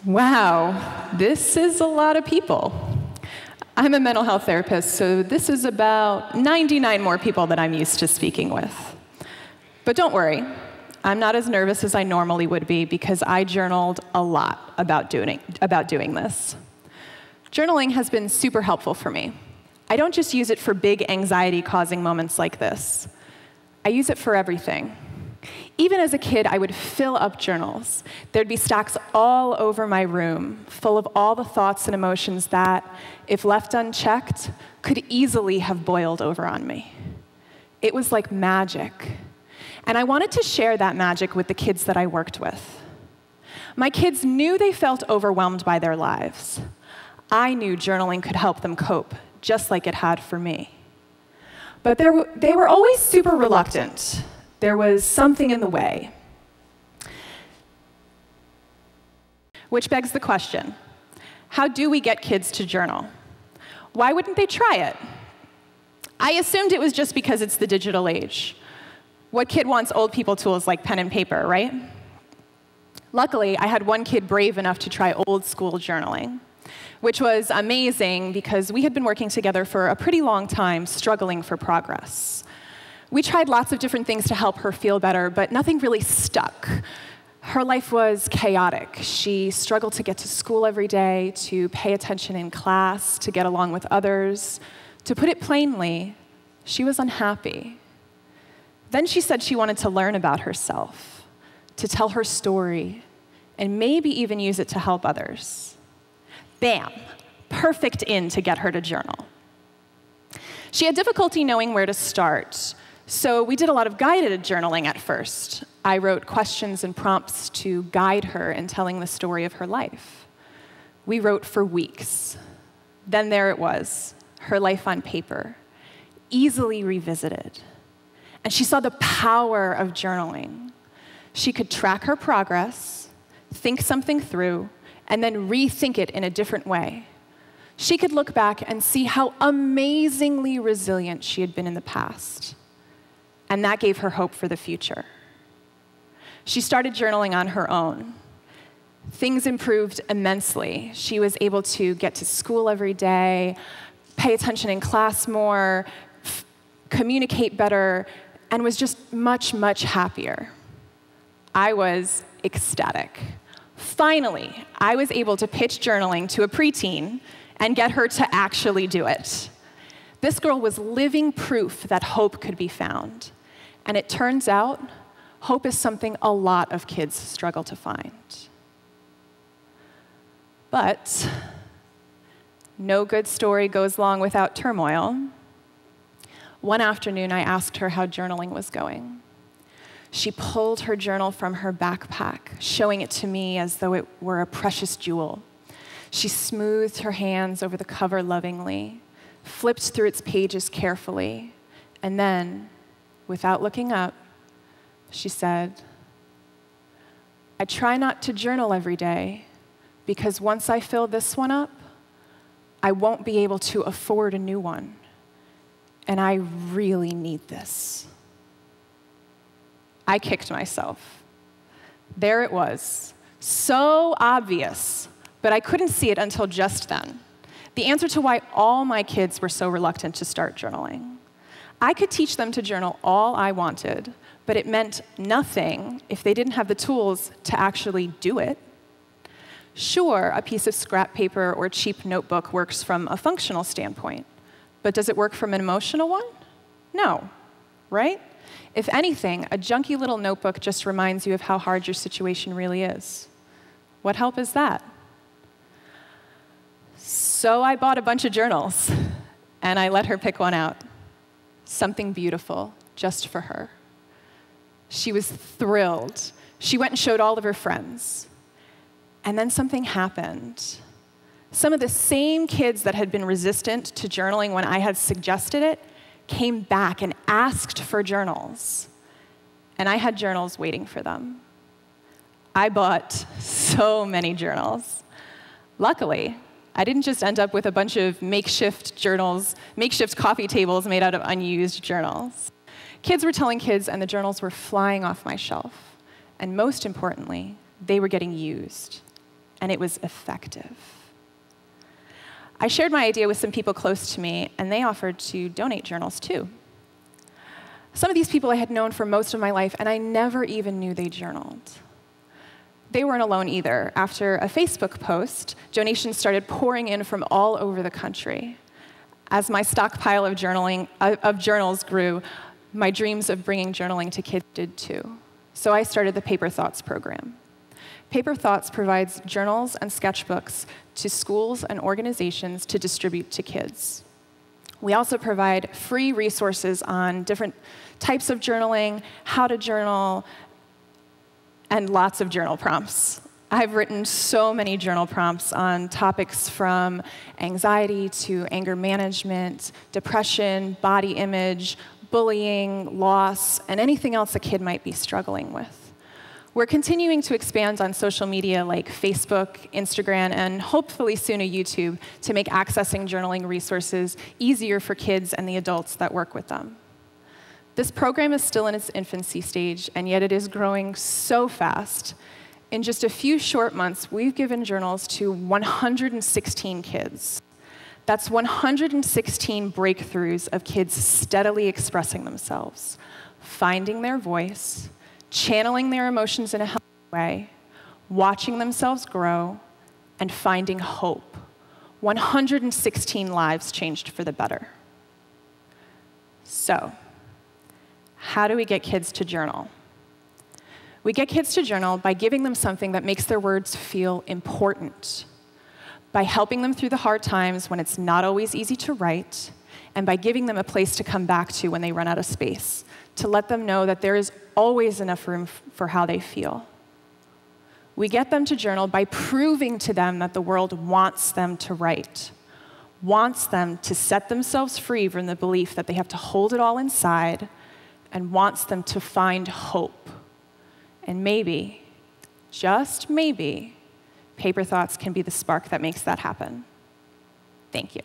Wow, this is a lot of people. I'm a mental health therapist, so this is about 99 more people that I'm used to speaking with. But don't worry, I'm not as nervous as I normally would be because I journaled a lot about doing this. Journaling has been super helpful for me. I don't just use it for big anxiety-causing moments like this. I use it for everything. Even as a kid, I would fill up journals. There'd be stacks all over my room, full of all the thoughts and emotions that, if left unchecked, could easily have boiled over on me. It was like magic. And I wanted to share that magic with the kids that I worked with. My kids knew they felt overwhelmed by their lives. I knew journaling could help them cope, just like it had for me. But they were always super reluctant. There was something in the way. Which begs the question, how do we get kids to journal? Why wouldn't they try it? I assumed it was just because it's the digital age. What kid wants old people tools like pen and paper, right? Luckily, I had one kid brave enough to try old school journaling, which was amazing because we had been working together for a pretty long time, struggling for progress. We tried lots of different things to help her feel better, but nothing really stuck. Her life was chaotic. She struggled to get to school every day, to pay attention in class, to get along with others. To put it plainly, she was unhappy. Then she said she wanted to learn about herself, to tell her story, and maybe even use it to help others. Bam! Perfect in to get her to journal. She had difficulty knowing where to start. So we did a lot of guided journaling at first. I wrote questions and prompts to guide her in telling the story of her life. We wrote for weeks. Then there it was, her life on paper, easily revisited. And she saw the power of journaling. She could track her progress, think something through, and then rethink it in a different way. She could look back and see how amazingly resilient she had been in the past. And that gave her hope for the future. She started journaling on her own. Things improved immensely. She was able to get to school every day, pay attention in class more, communicate better, and was just much, much happier. I was ecstatic. Finally, I was able to pitch journaling to a preteen and get her to actually do it. This girl was living proof that hope could be found. And it turns out, hope is something a lot of kids struggle to find. But no good story goes long without turmoil. One afternoon, I asked her how journaling was going. She pulled her journal from her backpack, showing it to me as though it were a precious jewel. She smoothed her hands over the cover lovingly, flipped through its pages carefully, and then, without looking up, she said, "I try not to journal every day because once I fill this one up, I won't be able to afford a new one. And I really need this." I kicked myself. There it was, so obvious, but I couldn't see it until just then. The answer to why all my kids were so reluctant to start journaling. I could teach them to journal all I wanted, but it meant nothing if they didn't have the tools to actually do it. Sure, a piece of scrap paper or cheap notebook works from a functional standpoint, but does it work from an emotional one? No, right? If anything, a junky little notebook just reminds you of how hard your situation really is. What help is that? So I bought a bunch of journals, and I let her pick one out. Something beautiful, just for her. She was thrilled. She went and showed all of her friends. And then something happened. Some of the same kids that had been resistant to journaling when I had suggested it came back and asked for journals. And I had journals waiting for them. I bought so many journals. Luckily, I didn't just end up with a bunch of makeshift journals, makeshift coffee tables made out of unused journals. Kids were telling kids, and the journals were flying off my shelf. And most importantly, they were getting used. and it was effective. I shared my idea with some people close to me, and they offered to donate journals too. Some of these people I had known for most of my life, and I never even knew they journaled. They weren't alone either. After a Facebook post, donations started pouring in from all over the country. As my stockpile of journals grew, my dreams of bringing journaling to kids did too. So I started the Paper Thoughts program. Paper Thoughts provides journals and sketchbooks to schools and organizations to distribute to kids. We also provide free resources on different types of journaling, how to journal, and lots of journal prompts. I've written so many journal prompts on topics from anxiety to anger management, depression, body image, bullying, loss, and anything else a kid might be struggling with. We're continuing to expand on social media like Facebook, Instagram, and hopefully soon a YouTube to make accessing journaling resources easier for kids and the adults that work with them. This program is still in its infancy stage, and yet it is growing so fast. In just a few short months, we've given journals to 116 kids. That's 116 breakthroughs of kids steadily expressing themselves, finding their voice, channeling their emotions in a healthy way, watching themselves grow, and finding hope. 116 lives changed for the better. So, how do we get kids to journal? We get kids to journal by giving them something that makes their words feel important, by helping them through the hard times when it's not always easy to write, and by giving them a place to come back to when they run out of space, to let them know that there is always enough room for how they feel. We get them to journal by proving to them that the world wants them to write, wants them to set themselves free from the belief that they have to hold it all inside, and wants them to find hope. And maybe, just maybe, Paper Thoughts can be the spark that makes that happen. Thank you.